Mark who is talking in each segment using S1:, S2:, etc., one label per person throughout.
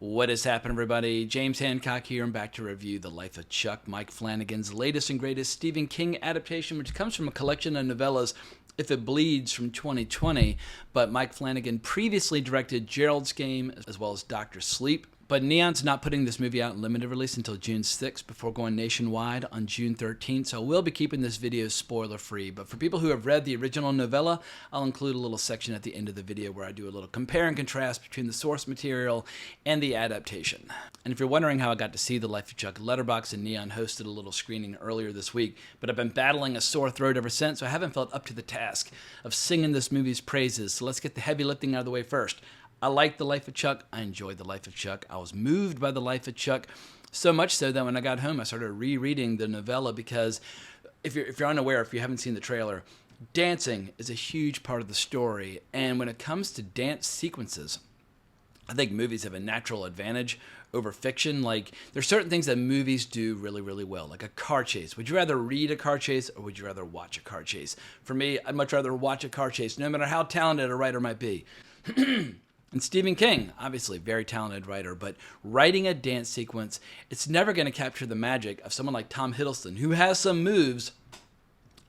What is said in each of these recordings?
S1: What is happening, everybody? James Hancock here. I'm back to review The Life of Chuck, Mike Flanagan's latest and greatest Stephen King adaptation, which comes from a collection of novellas, If It Bleeds, from 2020. But Mike Flanagan previously directed Gerald's Game as well as Dr. Sleep. But Neon's not putting this movie out in limited release until June 6th before going nationwide on June 13th, so I will be keeping this video spoiler-free. But for people who have read the original novella, I'll include a little section at the end of the video where I do a little compare and contrast between the source material and the adaptation. And if you're wondering how I got to see The Life of Chuck, Letterboxd and Neon hosted a little screening earlier this week, but I've been battling a sore throat ever since, so I haven't felt up to the task of singing this movie's praises. So let's get the heavy lifting out of the way first. I like The Life of Chuck. I enjoyed The Life of Chuck. I was moved by The Life of Chuck, so much so that when I got home, I started rereading the novella because if you're unaware, if you haven't seen the trailer, dancing is a huge part of the story. And when it comes to dance sequences, I think movies have a natural advantage over fiction. Like, there's certain things that movies do really, really well, like a car chase. Would you rather read a car chase or would you rather watch a car chase? For me, I'd much rather watch a car chase, no matter how talented a writer might be. And Stephen King, obviously very talented writer, but writing a dance sequence, it's never going to capture the magic of someone like Tom Hiddleston, who has some moves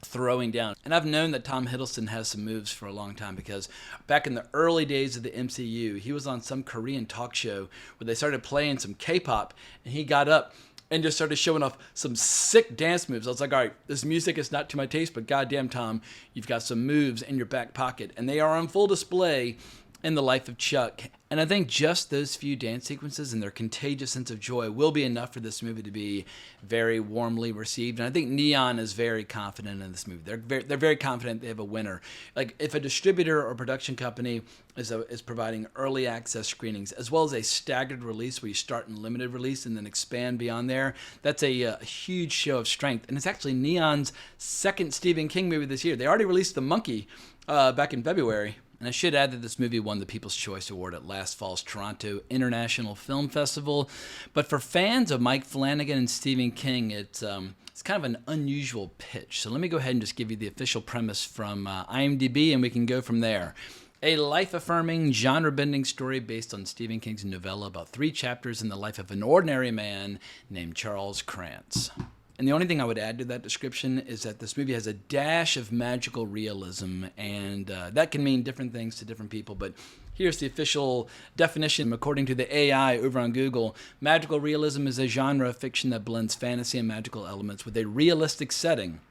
S1: throwing down. And I've known that Tom Hiddleston has some moves for a long time because back in the early days of the MCU, he was on some Korean talk show where they started playing some K-pop, and he got up and just started showing off some sick dance moves. I was like, all right, this music is not to my taste, but goddamn, Tom, you've got some moves in your back pocket. And they are on full display in The Life of Chuck. And I think just those few dance sequences and their contagious sense of joy will be enough for this movie to be very warmly received. And I think Neon is very confident in this movie. They're very confident they have a winner. Like, if a distributor or production company is providing early access screenings as well as a staggered release where you start in limited release and then expand beyond there, that's a huge show of strength. And it's actually Neon's second Stephen King movie this year. They already released The Monkey back in February. And I should add that this movie won the People's Choice Award at last fall's Toronto International Film Festival. But for fans of Mike Flanagan and Stephen King, it's kind of an unusual pitch. So let me go ahead and just give you the official premise from IMDb, and we can go from there. A life-affirming, genre-bending story based on Stephen King's novella about 3 chapters in the life of an ordinary man named Charles Krantz. And the only thing I would add to that description is that this movie has a dash of magical realism, and that can mean different things to different people, but here's the official definition according to the AI over on Google. Magical realism is a genre of fiction that blends fantasy and magical elements with a realistic setting,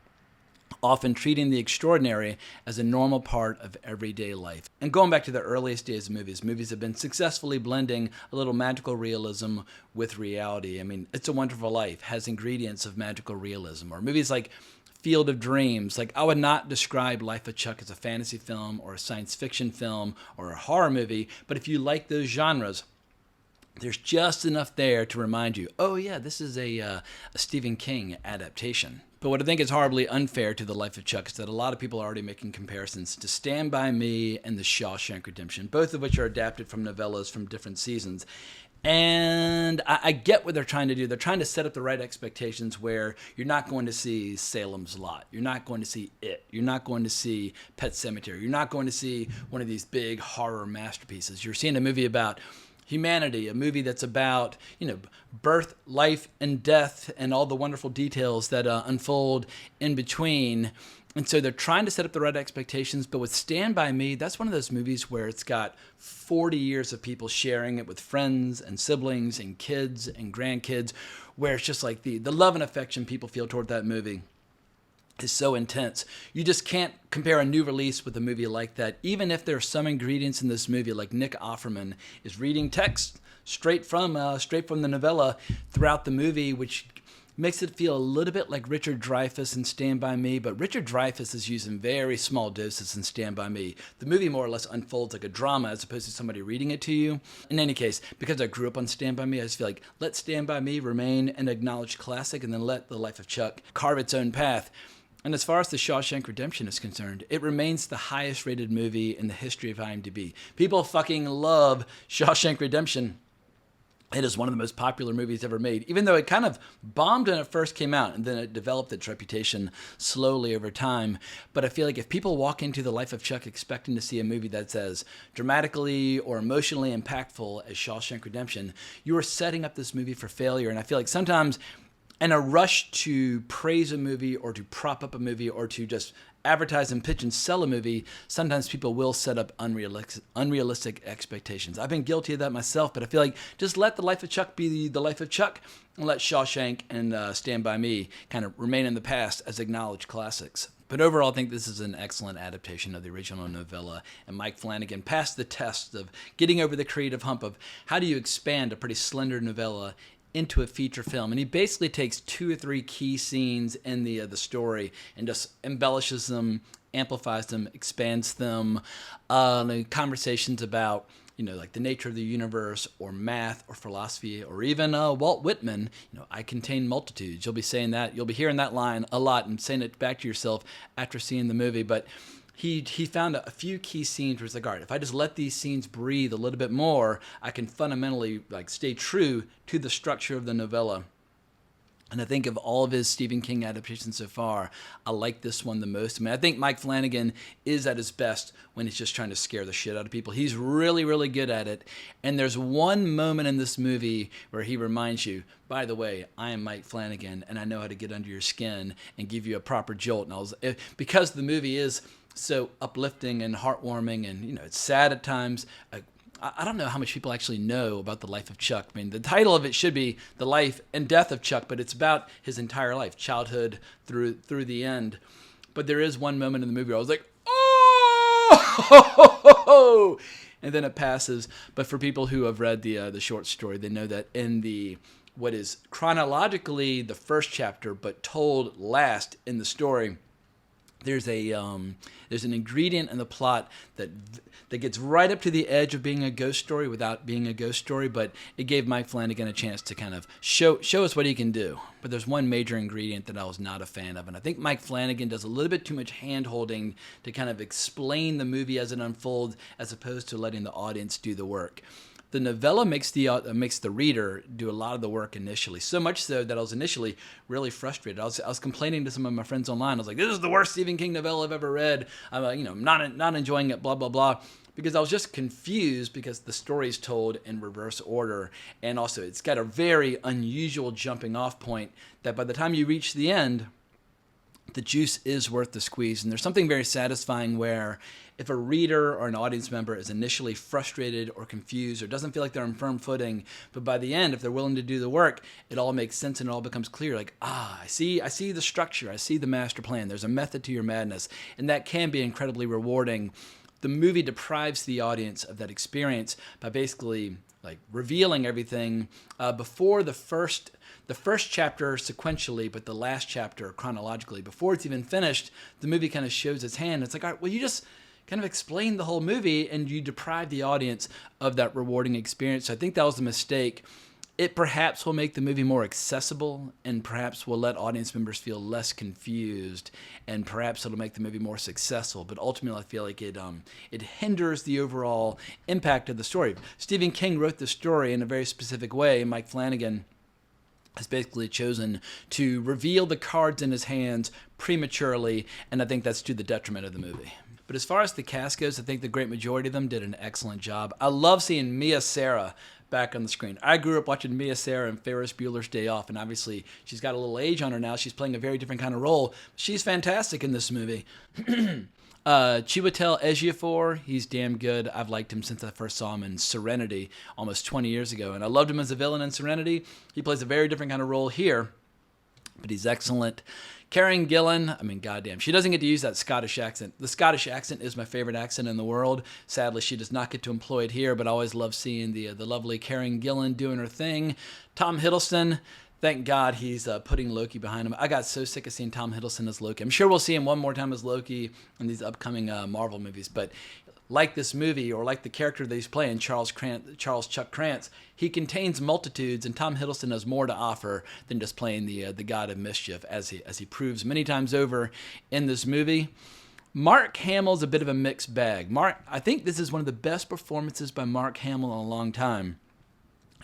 S1: often treating the extraordinary as a normal part of everyday life. And going back to the earliest days of movies have been successfully blending a little magical realism with reality. I mean, It's a Wonderful Life has ingredients of magical realism. Or movies like Field of Dreams. Like, I would not describe Life of Chuck as a fantasy film or a science fiction film or a horror movie, but if you like those genres, there's just enough there to remind you, oh yeah, this is a Stephen King adaptation. But what I think is horribly unfair to The Life of Chuck is that a lot of people are already making comparisons to Stand By Me and The Shawshank Redemption, both of which are adapted from novellas from different seasons. And I get what they're trying to do. They're trying to set up the right expectations where you're not going to see Salem's Lot. You're not going to see It. You're not going to see Pet Sematary. You're not going to see one of these big horror masterpieces. You're seeing a movie about humanity, a movie that's about, birth, life, and death, and all the wonderful details that unfold in between. And so they're trying to set up the right expectations, but with Stand By Me, that's one of those movies where it's got 40 years of people sharing it with friends and siblings and kids and grandkids, where it's just like the love and affection people feel toward that movie is so intense. You just can't compare a new release with a movie like that, even if there are some ingredients in this movie, like Nick Offerman is reading text straight from the novella throughout the movie, which makes it feel a little bit like Richard Dreyfuss in Stand By Me, but Richard Dreyfuss is used in very small doses in Stand By Me. The movie more or less unfolds like a drama as opposed to somebody reading it to you. In any case, because I grew up on Stand By Me, I just feel like let Stand By Me remain an acknowledged classic and then let The Life of Chuck carve its own path. And as far as The Shawshank Redemption is concerned, it remains the highest rated movie in the history of IMDb. People fucking love Shawshank Redemption. It is one of the most popular movies ever made, even though it kind of bombed when it first came out, and then it developed its reputation slowly over time. But I feel like if people walk into The Life of Chuck expecting to see a movie that's as dramatically or emotionally impactful as Shawshank Redemption, you are setting up this movie for failure. And I feel like sometimes in a rush to praise a movie or to prop up a movie or to just advertise and pitch and sell a movie, sometimes people will set up unrealistic expectations. I've been guilty of that myself, but I feel like just let The Life of Chuck be the Life of Chuck, and let Shawshank and Stand By Me kind of remain in the past as acknowledged classics. But overall, I think this is an excellent adaptation of the original novella, and Mike Flanagan passed the test of getting over the creative hump of how do you expand a pretty slender novella into a feature film. And he basically takes 2 or 3 key scenes in the story and just embellishes them, amplifies them, expands them. Conversations about, like the nature of the universe or math or philosophy or even Walt Whitman, I contain multitudes. You'll be saying that. You'll be hearing that line a lot and saying it back to yourself after seeing the movie. But he found a few key scenes where it's like, all right, if I just let these scenes breathe a little bit more, I can fundamentally stay true to the structure of the novella. And I think of all of his Stephen King adaptations so far, I like this one the most. I mean, I think Mike Flanagan is at his best when he's just trying to scare the shit out of people. He's really, really good at it. And there's one moment in this movie where he reminds you, by the way, I am Mike Flanagan, and I know how to get under your skin and give you a proper jolt. And because the movie is so uplifting and heartwarming, and it's sad at times. I don't know how much people actually know about The Life of Chuck. I mean, the title of it should be The Life and Death of Chuck, but it's about his entire life, childhood through the end. But there is one moment in the movie where I was like, oh, and then it passes. But for people who have read the short story, they know that in what is chronologically the first chapter, but told last in the story, there's an ingredient in the plot that gets right up to the edge of being a ghost story without being a ghost story, but it gave Mike Flanagan a chance to kind of show us what he can do. But there's one major ingredient that I was not a fan of, and I think Mike Flanagan does a little bit too much hand-holding to kind of explain the movie as it unfolds, as opposed to letting the audience do the work. The novella makes the reader do a lot of the work initially, so much so that I was initially really frustrated. I was complaining to some of my friends online. I was like, "This is the worst Stephen King novella I've ever read. I'm not enjoying it." Blah blah blah, because I was just confused because the story's told in reverse order, and also it's got a very unusual jumping off point that by the time you reach the end, the juice is worth the squeeze. And there's something very satisfying where if a reader or an audience member is initially frustrated or confused or doesn't feel like they're on firm footing, but by the end, if they're willing to do the work, it all makes sense and it all becomes clear. Like, I see the structure. I see the master plan. There's a method to your madness. And that can be incredibly rewarding. The movie deprives the audience of that experience by basically revealing everything before the first chapter sequentially, but the last chapter chronologically. Before it's even finished, the movie kind of shows its hand. It's like, all right, well, you just kind of explain the whole movie and you deprive the audience of that rewarding experience. So I think that was a mistake. It perhaps will make the movie more accessible and perhaps will let audience members feel less confused, and perhaps it'll make the movie more successful. But ultimately, I feel like it hinders the overall impact of the story. Stephen King wrote the story in a very specific way. Mike Flanagan has basically chosen to reveal the cards in his hands prematurely, and I think that's to the detriment of the movie. But as far as the cast goes, I think the great majority of them did an excellent job. I love seeing Mia Sara back on the screen. I grew up watching Mia Sara in Ferris Bueller's Day Off, and obviously she's got a little age on her now. She's playing a very different kind of role. She's fantastic in this movie. Chiwetel Ejiofor, he's damn good. I've liked him since I first saw him in Serenity almost 20 years ago, and I loved him as a villain in Serenity. He plays a very different kind of role here, but he's excellent. Karen Gillan, I mean, goddamn, she doesn't get to use that Scottish accent. The Scottish accent is my favorite accent in the world. Sadly, she does not get to employ it here, but I always love seeing the lovely Karen Gillan doing her thing. Tom Hiddleston, thank God he's putting Loki behind him. I got so sick of seeing Tom Hiddleston as Loki. I'm sure we'll see him one more time as Loki in these upcoming Marvel movies, but like this movie or like the character that he's playing, Charles Chuck Krantz, he contains multitudes, and Tom Hiddleston has more to offer than just playing the god of mischief, as he proves many times over in this movie. Mark Hamill's a bit of a mixed bag. I think this is one of the best performances by Mark Hamill in a long time.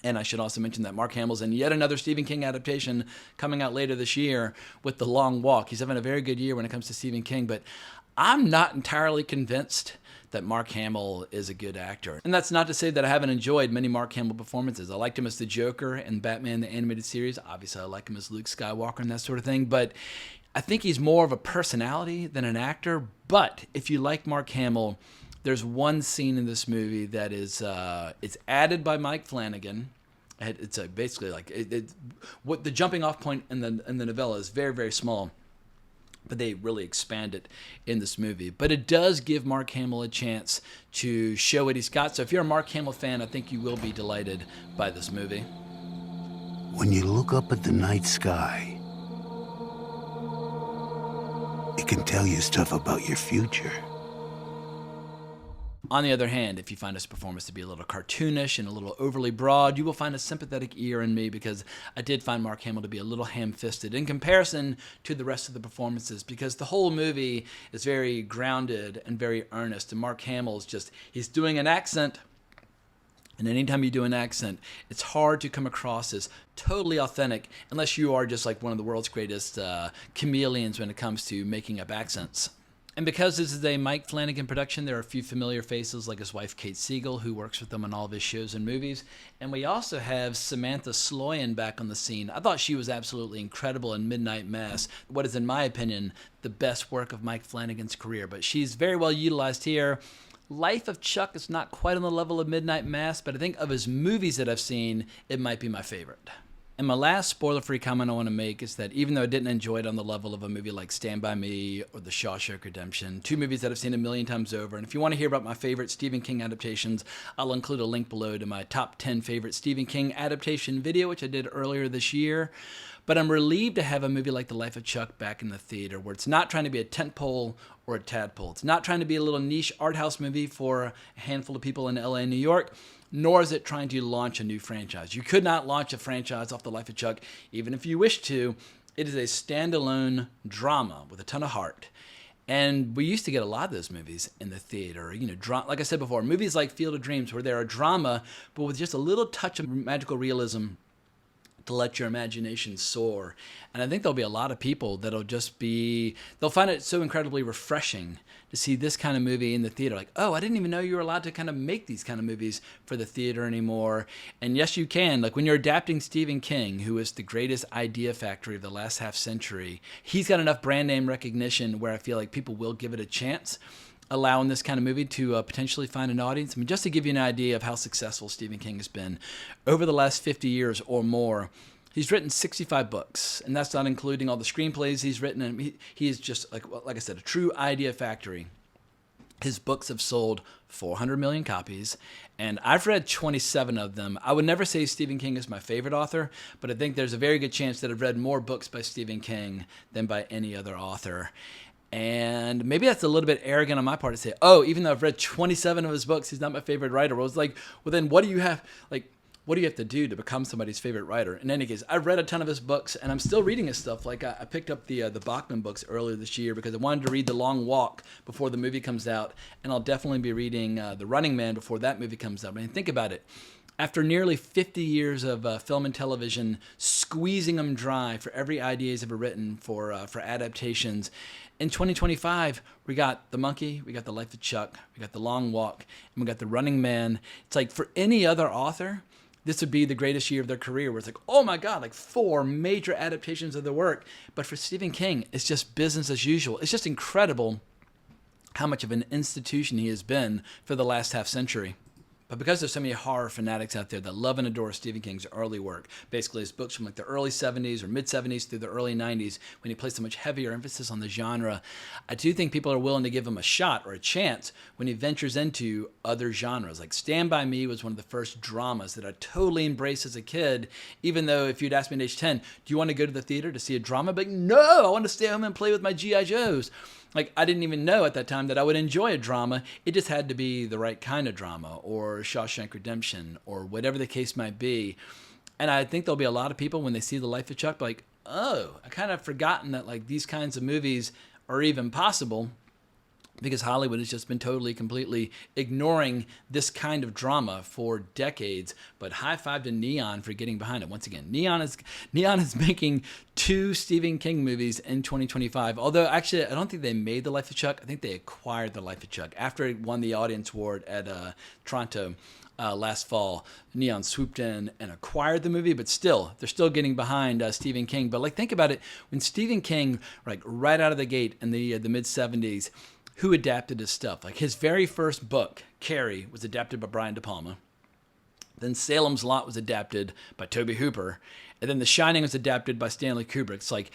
S1: And I should also mention that Mark Hamill's in yet another Stephen King adaptation coming out later this year with The Long Walk. He's having a very good year when it comes to Stephen King, but I'm not entirely convinced that Mark Hamill is a good actor. And that's not to say that I haven't enjoyed many Mark Hamill performances. I liked him as the Joker in Batman the Animated Series. Obviously, I like him as Luke Skywalker and that sort of thing, but I think he's more of a personality than an actor. But if you like Mark Hamill, there's one scene in this movie that is it's added by Mike Flanagan. It's basically like what the jumping off point in the novella is very, very small, but they really expand it in this movie. But it does give Mark Hamill a chance to show what he's got. So if you're a Mark Hamill fan, I think you will be delighted by this movie.
S2: When you look up at the night sky, it can tell you stuff about your future.
S1: On the other hand, if you find this performance to be a little cartoonish and a little overly broad, you will find a sympathetic ear in me, because I did find Mark Hamill to be a little ham-fisted in comparison to the rest of the performances, because the whole movie is very grounded and very earnest, and Mark Hamill is just, he's doing an accent, and anytime you do an accent, it's hard to come across as totally authentic unless you are just like one of the world's greatest chameleons when it comes to making up accents. And because this is a Mike Flanagan production, there are a few familiar faces like his wife Kate Siegel, who works with him on all of his shows and movies. And we also have Samantha Sloyan back on the scene. I thought she was absolutely incredible in Midnight Mass, what is, in my opinion, the best work of Mike Flanagan's career. But she's very well utilized here. Life of Chuck is not quite on the level of Midnight Mass, but I think of his movies that I've seen, it might be my favorite. And my last spoiler-free comment I want to make is that even though I didn't enjoy it on the level of a movie like Stand By Me or The Shawshank Redemption, two movies that I've seen a million times over, and if you want to hear about my favorite Stephen King adaptations, I'll include a link below to my top 10 favorite Stephen King adaptation video, which I did earlier this year. But I'm relieved to have a movie like The Life of Chuck back in the theater, where it's not trying to be a tentpole or a tadpole. It's not trying to be a little niche art house movie for a handful of people in LA and New York, nor is it trying to launch a new franchise. You could not launch a franchise off The Life of Chuck, even if you wished to. It is a standalone drama with a ton of heart. And we used to get a lot of those movies in the theater. You know, like I said before, movies like Field of Dreams, where they're a drama, but with just a little touch of magical realism to let your imagination soar. And I think there'll be a lot of people that'll they'll find it so incredibly refreshing to see this kind of movie in the theater. Like, oh, I didn't even know you were allowed to kind of make these kind of movies for the theater anymore. And yes, you can. Like when you're adapting Stephen King, who is the greatest idea factory of the last half century, he's got enough brand name recognition where I feel like people will give it a chance, allowing this kind of movie to potentially find an audience. I mean, just to give you an idea of how successful Stephen King has been, over the last 50 years or more, he's written 65 books, and that's not including all the screenplays he's written. And he is just, like I said, a true idea factory. His books have sold 400 million copies, and I've read 27 of them. I would never say Stephen King is my favorite author, but I think there's a very good chance that I've read more books by Stephen King than by any other author. And maybe that's a little bit arrogant on my part to say, oh, even though I've read 27 of his books, he's not my favorite writer. Well, it's like, well, then what do you have to do to become somebody's favorite writer? In any case, I've read a ton of his books, and I'm still reading his stuff. Like I picked up the Bachman books earlier this year because I wanted to read The Long Walk before the movie comes out, and I'll definitely be reading The Running Man before that movie comes out. I mean, think about it. After nearly 50 years of film and television, squeezing them dry for every idea he's ever written for adaptations, in 2025, we got The Monkey, we got The Life of Chuck, we got The Long Walk, and we got The Running Man. It's like for any other author, this would be the greatest year of their career, where it's like, oh my God, like 4 major adaptations of their work. But for Stephen King, it's just business as usual. It's just incredible how much of an institution he has been for the last half century. But because there's so many horror fanatics out there that love and adore Stephen King's early work, basically his books from like the early 70s or mid-70s through the early 90s, when he placed so much heavier emphasis on the genre, I do think people are willing to give him a shot or a chance when he ventures into other genres. Like Stand By Me was one of the first dramas that I totally embraced as a kid, even though if you'd asked me at age 10, do you want to go to the theater to see a drama? I'd be like, no, I want to stay home and play with my G.I. Joes. Like, I didn't even know at that time that I would enjoy a drama. It just had to be the right kind of drama, or Shawshank Redemption, or whatever the case might be. And I think there'll be a lot of people when they see The Life of Chuck like, oh, I kind of forgotten that like these kinds of movies are even possible. because Hollywood has just been totally, completely ignoring this kind of drama for decades. But high five to Neon for getting behind it. Once again, Neon is making 2 Stephen King movies in 2025. Although, actually, I don't think they made The Life of Chuck. I think they acquired The Life of Chuck. After it won the Audience Award at Toronto last fall, Neon swooped in and acquired the movie, but still, they're still getting behind Stephen King. But, like, think about it. When Stephen King, like, right out of the gate in the mid-'70s, who adapted his stuff? Like, his very first book, Carrie, was adapted by Brian De Palma. Then Salem's Lot was adapted by Tobe Hooper. And then The Shining was adapted by Stanley Kubrick. It's like,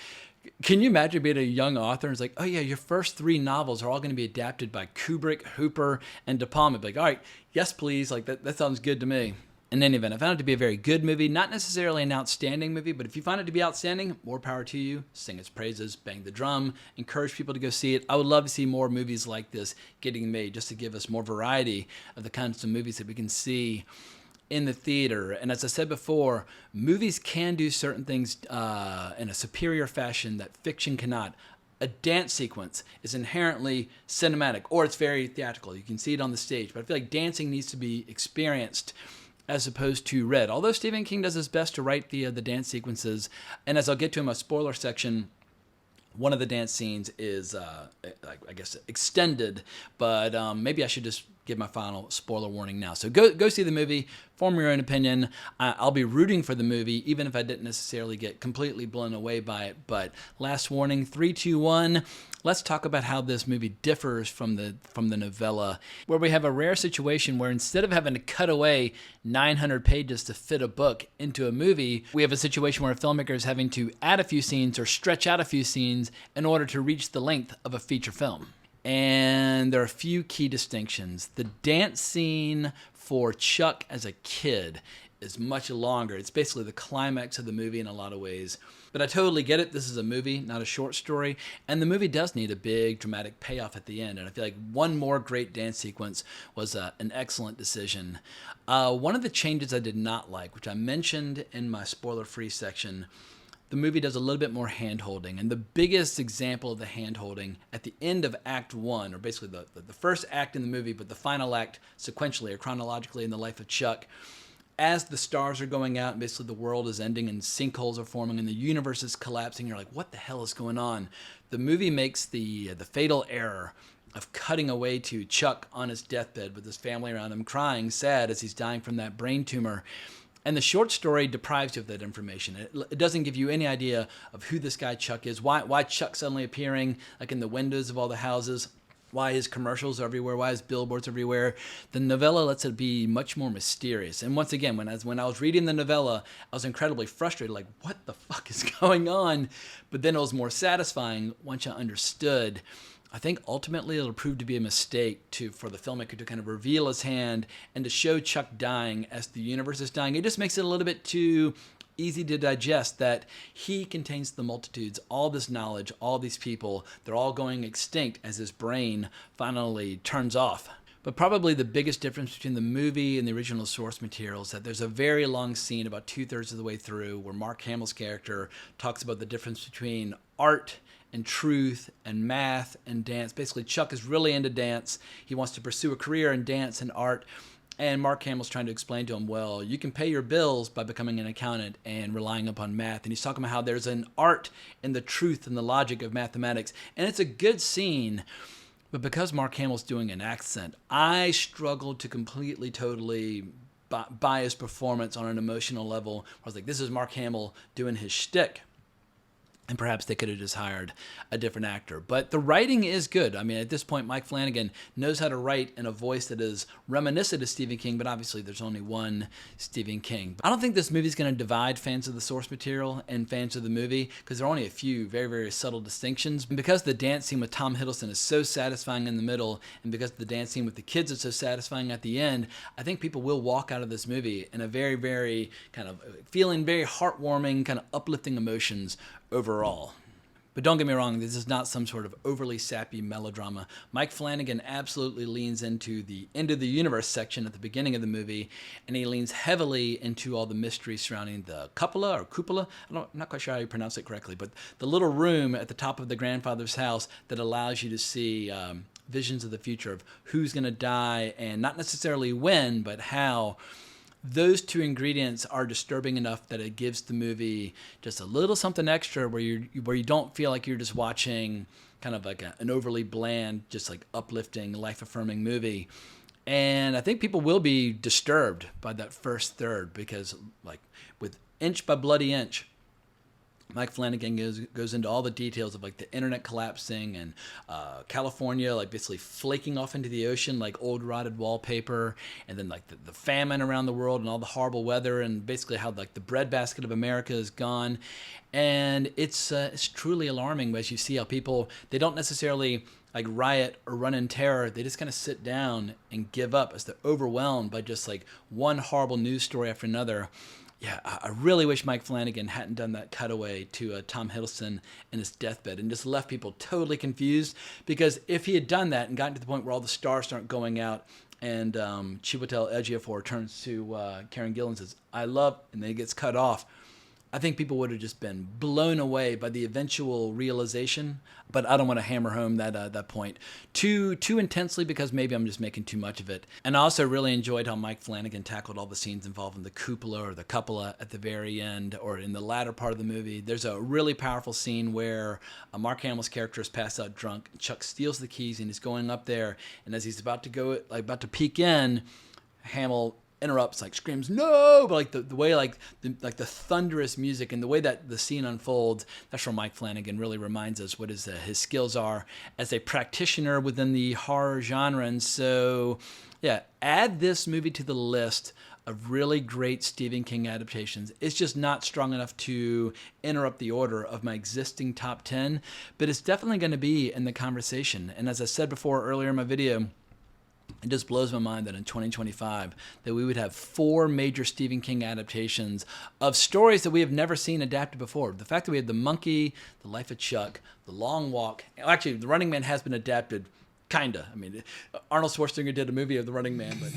S1: can you imagine being a young author and it's like, oh yeah, your first 3 novels are all going to be adapted by Kubrick, Hooper, and De Palma. Be like, all right, yes please, like that sounds good to me. In any event, I found it to be a very good movie, not necessarily an outstanding movie, but if you find it to be outstanding, more power to you. Sing its praises, bang the drum, encourage people to go see it. I would love to see more movies like this getting made, just to give us more variety of the kinds of movies that we can see in the theater. And as I said before, movies can do certain things in a superior fashion that fiction cannot. A dance sequence is inherently cinematic, or it's very theatrical. You can see it on the stage, but I feel like dancing needs to be experienced as opposed to read. Although Stephen King does his best to write the dance sequences, and as I'll get to in my spoiler section, one of the dance scenes is, I guess, extended, but maybe I should just give my final spoiler warning now. So go see the movie, form your own opinion. I'll be rooting for the movie, even if I didn't necessarily get completely blown away by it. But last warning, 3, 2, 1. Let's talk about how this movie differs from the novella, where we have a rare situation where instead of having to cut away 900 pages to fit a book into a movie, we have a situation where a filmmaker is having to add a few scenes or stretch out a few scenes in order to reach the length of a feature film. And there are a few key distinctions. The dance scene for Chuck as a kid is much longer. It's basically the climax of the movie in a lot of ways. But I totally get it. This is a movie, not a short story. And the movie does need a big dramatic payoff at the end. And I feel like one more great dance sequence was an excellent decision. One of the changes I did not like, which I mentioned in my spoiler-free section, the movie does a little bit more hand-holding. And the biggest example of the hand-holding at the end of Act 1, or basically the first act in the movie, but the final act sequentially or chronologically in the life of Chuck, as the stars are going out and basically the world is ending and sinkholes are forming and the universe is collapsing, you're like, what the hell is going on? The movie makes the fatal error of cutting away to Chuck on his deathbed with his family around him, crying, sad as he's dying from that brain tumor. And the short story deprives you of that information. It doesn't give you any idea of who this guy Chuck is, why Chuck's suddenly appearing like in the windows of all the houses, why his commercials are everywhere, why his billboards are everywhere. The novella lets it be much more mysterious. And once again, when I was reading the novella, I was incredibly frustrated, like, what the fuck is going on? But then it was more satisfying once I understood. I think ultimately it'll prove to be a mistake for the filmmaker to kind of reveal his hand and to show Chuck dying as the universe is dying. It just makes it a little bit too easy to digest that he contains the multitudes, all this knowledge, all these people, they're all going extinct as his brain finally turns off. But probably the biggest difference between the movie and the original source material is that there's a very long scene about 2/3 of the way through where Mark Hamill's character talks about the difference between art and truth and math and dance. Basically, Chuck is really into dance. He wants to pursue a career in dance and art. And Mark Hamill's trying to explain to him, well, you can pay your bills by becoming an accountant and relying upon math. And he's talking about how there's an art in the truth and the logic of mathematics. And it's a good scene, but because Mark Hamill's doing an accent, I struggled to completely, totally buy his performance on an emotional level. I was like, this is Mark Hamill doing his shtick. And perhaps they could have just hired a different actor. But the writing is good. I mean, at this point, Mike Flanagan knows how to write in a voice that is reminiscent of Stephen King, but obviously there's only one Stephen King. I don't think this movie is going to divide fans of the source material and fans of the movie, because there are only a few very, very subtle distinctions. And because the dance scene with Tom Hiddleston is so satisfying in the middle, and because the dance scene with the kids is so satisfying at the end, I think people will walk out of this movie in a very, very kind of feeling very heartwarming, kind of uplifting emotions overall. But don't get me wrong, this is not some sort of overly sappy melodrama. Mike Flanagan absolutely leans into the end of the universe section at the beginning of the movie, and he leans heavily into all the mystery surrounding the cupola. I'm not quite sure how you pronounce it correctly, but the little room at the top of the grandfather's house that allows you to see visions of the future of who's going to die, and not necessarily when, but how. Those two ingredients are disturbing enough that it gives the movie just a little something extra, where you don't feel like you're just watching kind of like an overly bland, just like uplifting, life-affirming movie. And I think people will be disturbed by that first third, because like with Inch by Bloody Inch, Mike Flanagan goes into all the details of like the internet collapsing and California like basically flaking off into the ocean like old rotted wallpaper, and then like the famine around the world and all the horrible weather, and basically how like the breadbasket of America is gone. And it's truly alarming as you see how people, they don't necessarily like riot or run in terror. They just kind of sit down and give up as they're overwhelmed by just like one horrible news story after another. Yeah, I really wish Mike Flanagan hadn't done that cutaway to Tom Hiddleston in his deathbed and just left people totally confused. Because if he had done that and gotten to the point where all the stars start going out and Chiwetel Ejiofor turns to Karen Gillan and says, "I love," and then he gets cut off, I think people would have just been blown away by the eventual realization. But I don't want to hammer home that point too intensely, because maybe I'm just making too much of it. And I also really enjoyed how Mike Flanagan tackled all the scenes involving the cupola or the cupola at the very end, or in the latter part of the movie. There's a really powerful scene where Mark Hamill's character is passed out drunk. Chuck steals the keys and he's going up there, and as he's about to peek in, Hamill interrupts, like screams no, but like the way like the thunderous music and the way that the scene unfolds, that's where Mike Flanagan really reminds us what his skills are as a practitioner within the horror genre. And so yeah, add this movie to the list of really great Stephen King adaptations. It's just not strong enough to interrupt the order of my existing top 10, but it's definitely going to be in the conversation. And as I said before earlier in my video, it just blows my mind that in 2025 that we would have 4 major Stephen King adaptations of stories that we have never seen adapted before. The fact that we had The Monkey, The Life of Chuck, The Long Walk. Actually, The Running Man has been adapted, kinda. I mean, Arnold Schwarzenegger did a movie of The Running Man, but...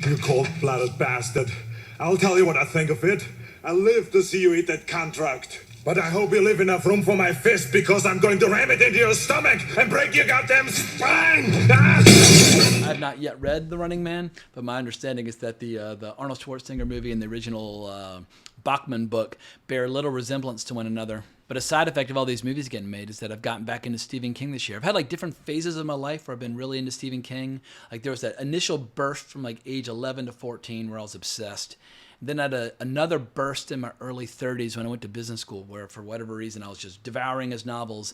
S3: You cold-blooded bastard. I'll tell you what I think of it. I live to see you eat that contract. But I hope you leave enough room for my fist, because I'm going to ram it into your stomach and break your goddamn spine! Ah!
S1: I have not yet read The Running Man, but my understanding is that the Arnold Schwarzenegger movie and the original Bachman book bear little resemblance to one another. But a side effect of all these movies getting made is that I've gotten back into Stephen King this year. I've had like different phases of my life where I've been really into Stephen King. Like there was that initial burst from like age 11 to 14 where I was obsessed. Then I had another burst in my early 30s when I went to business school, where for whatever reason I was just devouring his novels.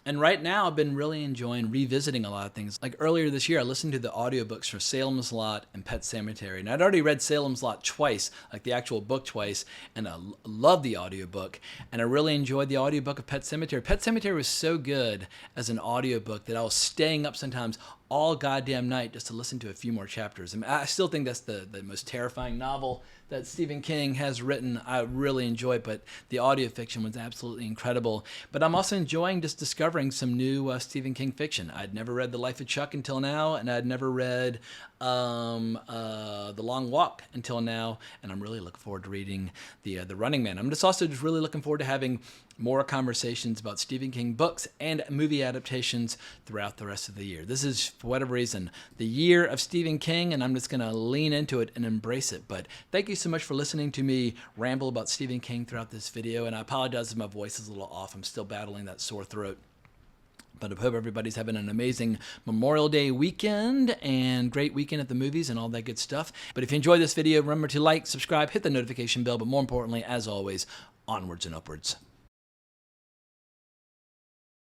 S1: And right now I've been really enjoying revisiting a lot of things. Like earlier this year, I listened to the audiobooks for Salem's Lot and Pet Sematary. And I'd already read Salem's Lot twice, like the actual book twice, and I loved the audiobook. And I really enjoyed the audiobook of Pet Sematary. Pet Sematary was so good as an audiobook that I was staying up sometimes all goddamn night just to listen to a few more chapters. I mean, I still think that's the most terrifying novel that Stephen King has written. I really enjoy it, but the audio fiction was absolutely incredible. But I'm also enjoying just discovering some new Stephen King fiction. I'd never read The Life of Chuck until now, and I'd never read The Long Walk until now, and I'm really looking forward to reading The Running Man. I'm just really looking forward to having more conversations about Stephen King books and movie adaptations throughout the rest of the year. This is, for whatever reason, the year of Stephen King, and I'm just going to lean into it and embrace it. But thank you so much for listening to me ramble about Stephen King throughout this video, and I apologize if my voice is a little off. I'm still battling that sore throat. But I hope everybody's having an amazing Memorial Day weekend and great weekend at the movies and all that good stuff. But if you enjoyed this video, remember to like, subscribe, hit the notification bell, but more importantly, as always, onwards and upwards.